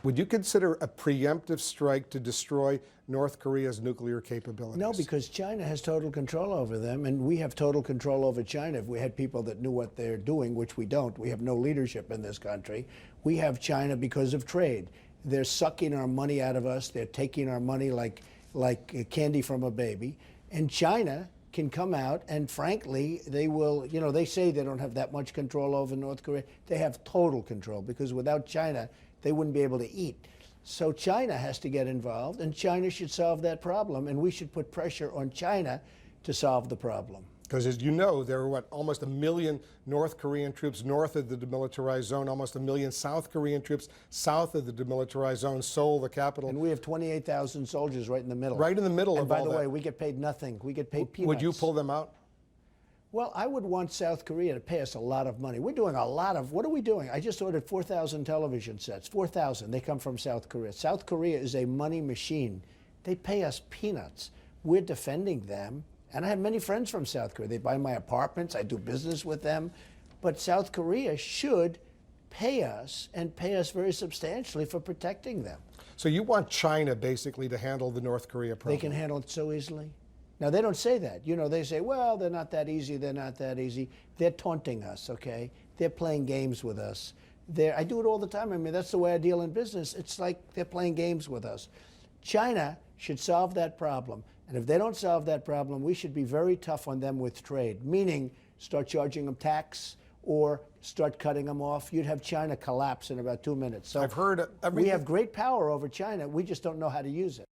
Would you consider a preemptive strike to destroy North Korea's nuclear capabilities? No, because China has total control over them, and we have total control over China. If we had people that knew what they're doing, which we don't, we have no leadership in this country. We have China because of trade. They're sucking our money out of us. They're taking our money like candy from a baby. And China can come out and, frankly, they will, they say they don't have that much control over North Korea. They have total control, because without China, they wouldn't be able to eat. So China has to get involved, and China should solve that problem, and we should put pressure on China to solve the problem. Because, as you know, there are, almost 1 million North Korean troops north of the demilitarized zone, almost 1 million South Korean troops south of the demilitarized zone, Seoul, the capital. And we have 28,000 soldiers right in the middle. Right in the middle of all that. And by the way, we get paid nothing. We get paid peanuts. Would you pull them out? Well, I would want South Korea to pay us a lot of money. We're doing a lot of, what are we doing? I just ordered 4,000 television sets, 4,000. They come from South Korea. South Korea is a money machine. They pay us peanuts. We're defending them. And I have many friends from South Korea. They buy my apartments. I do business with them. But South Korea should pay us, and pay us very substantially, for protecting them. So you want China basically to handle the North Korea problem? They can handle it so easily. Now, they don't say that. They say, well, they're not that easy, they're not that easy. They're taunting us, okay? They're playing games with us. I do it all the time. I mean, that's the way I deal in business. It's like they're playing games with us. China should solve that problem. And if they don't solve that problem, we should be very tough on them with trade, meaning start charging them tax or start cutting them off. You'd have China collapse in about 2 minutes. So I've heard we have great power over China. We just don't know how to use it.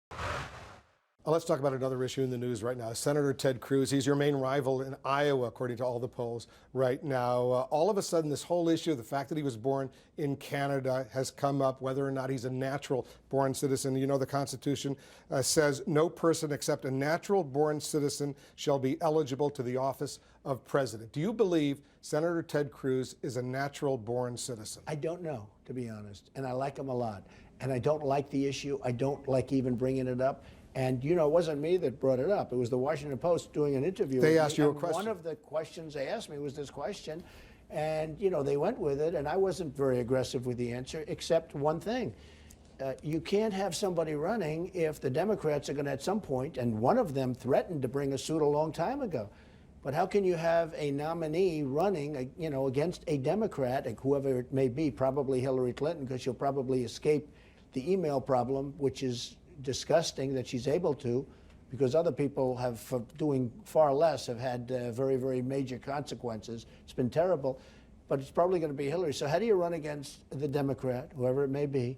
Let's talk about another issue in the news right now. Senator Ted Cruz, he's your main rival in Iowa, according to all the polls right now. All of a sudden, this whole issue, the fact that he was born in Canada, has come up, whether or not he's a natural-born citizen. The Constitution says no person except a natural-born citizen shall be eligible to the office of president. Do you believe Senator Ted Cruz is a natural-born citizen? I don't know, to be honest, and I like him a lot. And I don't like the issue. I don't like even bringing it up. And, it wasn't me that brought it up. It was the Washington Post doing an interview. They asked you a question. One of the questions they asked me was this question. And, they went with it. And I wasn't very aggressive with the answer, except one thing. You can't have somebody running if the Democrats are going to, at some point, and one of them threatened to bring a suit a long time ago. But how can you have a nominee running, against a Democrat, and whoever it may be, probably Hillary Clinton, because she'll probably escape the email problem, which is disgusting that she's able to, because other people have, for doing far less, have had very, very major consequences. It's been terrible, but it's probably going to be Hillary. So how do you run against the Democrat, whoever it may be,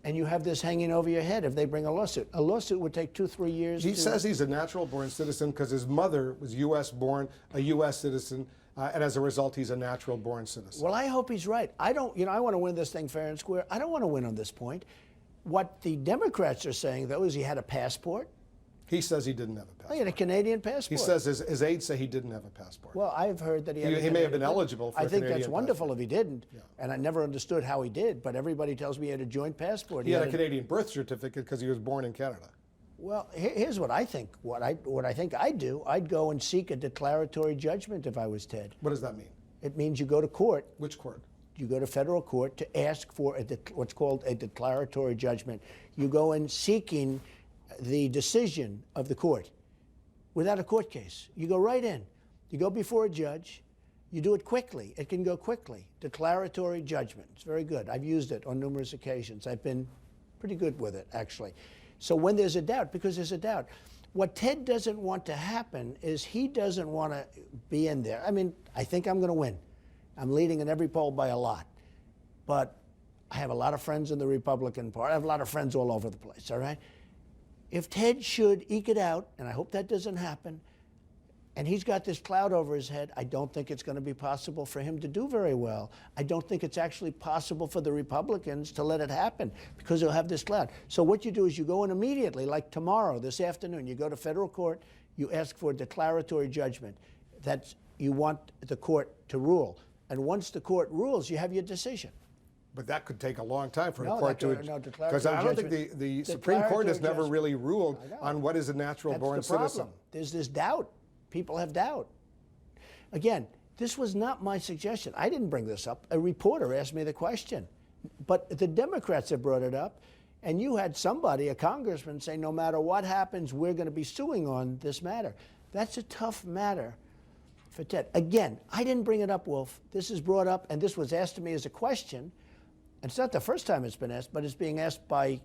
and you have this hanging over your head if they bring a lawsuit? A lawsuit would take 2-3 years. He says he's a natural-born citizen because his mother was U.S.-born, a U.S. citizen, and as a result, he's a natural-born citizen. Well, I hope he's right. I don't, I want to win this thing fair and square. I don't want to win on this point. What the Democrats are saying, though, is he had a passport. He says he didn't have a passport. He had a Canadian passport. He says his aides say he didn't have a passport. Well, I've heard that he had He may have been eligible for a Canadian passport. I think that's wonderful if he didn't. Yeah. And I never understood how he did, but everybody tells me he had a joint passport. He had a Canadian birth certificate because he was born in Canada. Well, here's what I think. What I think I'd do, I'd go and seek a declaratory judgment if I was Ted. What does that mean? It means you go to court. Which court? You go to federal court to ask for what's called a declaratory judgment. You go in seeking the decision of the court without a court case. You go right in. You go before a judge. You do it quickly. It can go quickly. Declaratory judgment. It's very good. I've used it on numerous occasions. I've been pretty good with it, actually. So when there's a doubt, because there's a doubt, what Ted doesn't want to happen is he doesn't want to be in there. I mean, I think I'm going to win. I'm leading in every poll by a lot. But I have a lot of friends in the Republican Party. I have a lot of friends all over the place, all right? If Ted should eke it out, and I hope that doesn't happen, and he's got this cloud over his head, I don't think it's going to be possible for him to do very well. I don't think it's actually possible for the Republicans to let it happen because he'll have this cloud. So what you do is you go in immediately, like tomorrow, this afternoon, you go to federal court, you ask for a declaratory judgment that you want the court to rule. And once the court rules, you have your decision. But that could take a long time for a court to... Because I don't think the Supreme Court has never really ruled on what is a natural-born citizen. There's this doubt. People have doubt. Again, this was not my suggestion. I didn't bring this up. A reporter asked me the question. But the Democrats have brought it up, and you had somebody, a congressman, say no matter what happens, we're going to be suing on this matter. That's a tough matter for Ted. Again, I didn't bring it up, Wolf. This is brought up, and this was asked to me as a question. And it's not the first time it's been asked, but it's being asked by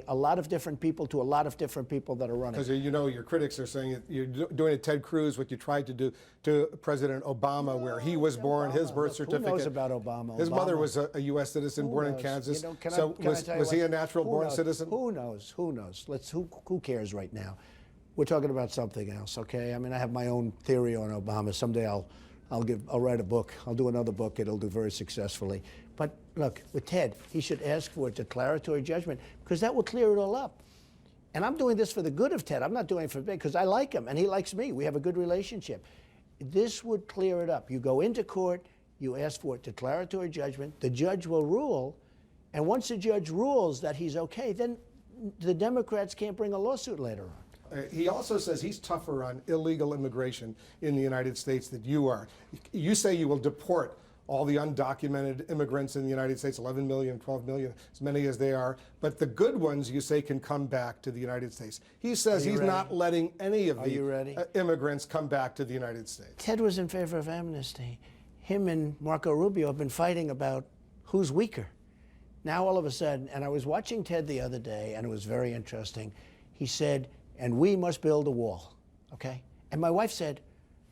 a lot of different people to a lot of different people that are running. Because you know your critics are saying that you're doing to Ted Cruz what you tried to do to President Obama, where he was born, his birth certificate. Who knows about Obama? His mother was a U.S. citizen born in Kansas. So was he a natural born citizen? Who knows? Who knows? Who cares right now? We're talking about something else, okay? I mean, I have my own theory on Obama. Someday I'll write a book. I'll do another book. It'll do very successfully. But look, with Ted, he should ask for a declaratory judgment because that will clear it all up. And I'm doing this for the good of Ted. I'm not doing it for me because I like him and he likes me. We have a good relationship. This would clear it up. You go into court, you ask for a declaratory judgment, the judge will rule, and once the judge rules that he's okay, then the Democrats can't bring a lawsuit later on. He also says he's tougher on illegal immigration in the United States than you are. You say you will deport all the undocumented immigrants in the United States, 11 million, 12 million, as many as they are. But the good ones, you say, can come back to the United States. He says he's not letting any of the immigrants come back to the United States. Ted was in favor of amnesty. Him and Marco Rubio have been fighting about who's weaker. Now all of a sudden, and I was watching Ted the other day, and it was very interesting. He said, and we must build a wall, okay? And my wife said,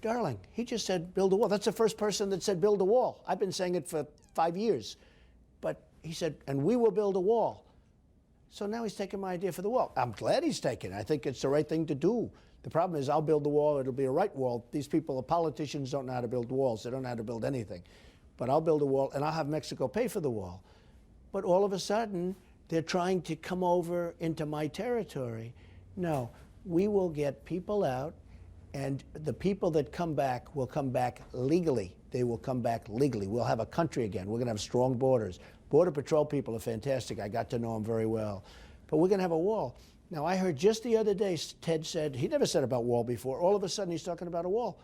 darling, he just said build a wall. That's the first person that said build a wall. I've been saying it for 5 years. But he said, and we will build a wall. So now he's taking my idea for the wall. I'm glad he's taking it. I think it's the right thing to do. The problem is I'll build the wall. It'll be a right wall. These people, the politicians, don't know how to build walls. They don't know how to build anything. But I'll build a wall, and I'll have Mexico pay for the wall. But all of a sudden, they're trying to come over into my territory. No, we will get people out. And the people that come back will come back legally. They will come back legally. We'll have a country again. We're going to have strong borders. Border Patrol people are fantastic. I got to know them very well. But we're going to have a wall. Now, I heard just the other day, Ted said, he never said about wall before. All of a sudden, he's talking about a wall.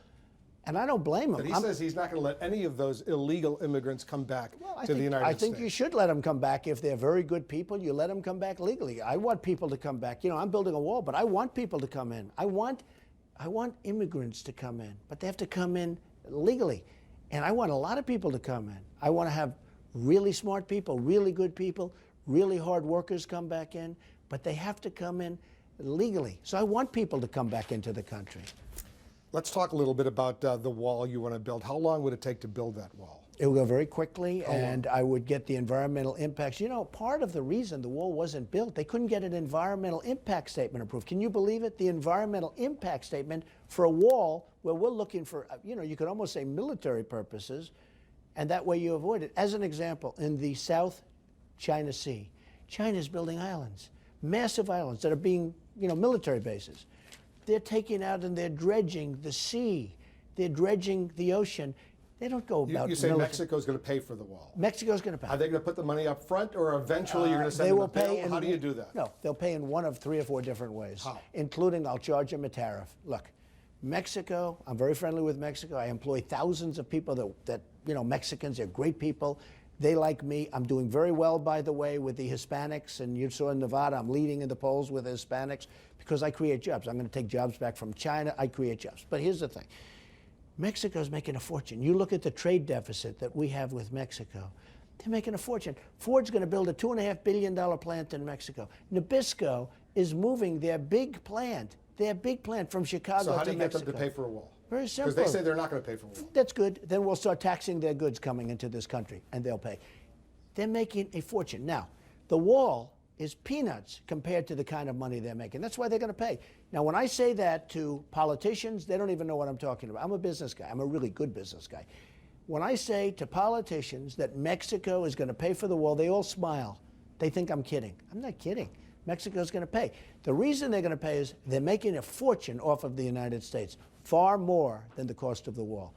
And I don't blame him. But he says he's not going to let any of those illegal immigrants come back to the United States. I think you should let them come back. If they're very good people, you let them come back legally. I want people to come back. You know, I'm building a wall, but I want people to come in. I want immigrants to come in, but they have to come in legally. And I want a lot of people to come in. I want to have really smart people, really good people, really hard workers come back in, but they have to come in legally. So I want people to come back into the country. Let's talk a little bit about the wall you want to build. How long would it take to build that wall? It will go very quickly, and I would get the environmental impacts. You know, part of the reason the wall wasn't built, they couldn't get an environmental impact statement approved. Can you believe it? The environmental impact statement for a wall where we're looking for, you know, you could almost say military purposes, and that way you avoid it. As an example, in the South China Sea, China's building islands, massive islands that are being, you know, military bases. They're taking out and they're dredging the sea. They're dredging the ocean. They don't go about You say Mexico's going to pay for the wall. Mexico's going to pay. Are they going to put the money up front, or eventually you're going to send them a bill? How do you do that? No, they'll pay in one of 3 or 4 different ways. How? Including I'll charge them a tariff. Look, Mexico, I'm very friendly with Mexico. I employ thousands of people that you know, Mexicans, they're great people. They like me. I'm doing very well, by the way, with the Hispanics. And you saw in Nevada, I'm leading in the polls with the Hispanics because I create jobs. I'm going to take jobs back from China. I create jobs. But here's the thing. Mexico's making a fortune. You look at the trade deficit that we have with Mexico. They're making a fortune. Ford's going to build a $2.5 billion plant in Mexico. Nabisco is moving their big plant from Chicago to Mexico. So how do you get them to pay for a wall? Very simple. Because they say they're not going to pay for a wall. That's good. Then we'll start taxing their goods coming into this country, and they'll pay. They're making a fortune. Now, the wall is peanuts compared to the kind of money they're making. That's why they're going to pay. Now, when I say that to politicians, they don't even know what I'm talking about. I'm a business guy. I'm a really good business guy. When I say to politicians that Mexico is going to pay for the wall, they all smile. They think I'm kidding. I'm not kidding. Mexico's going to pay. The reason they're going to pay is they're making a fortune off of the United States, far more than the cost of the wall.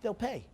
they'll pay.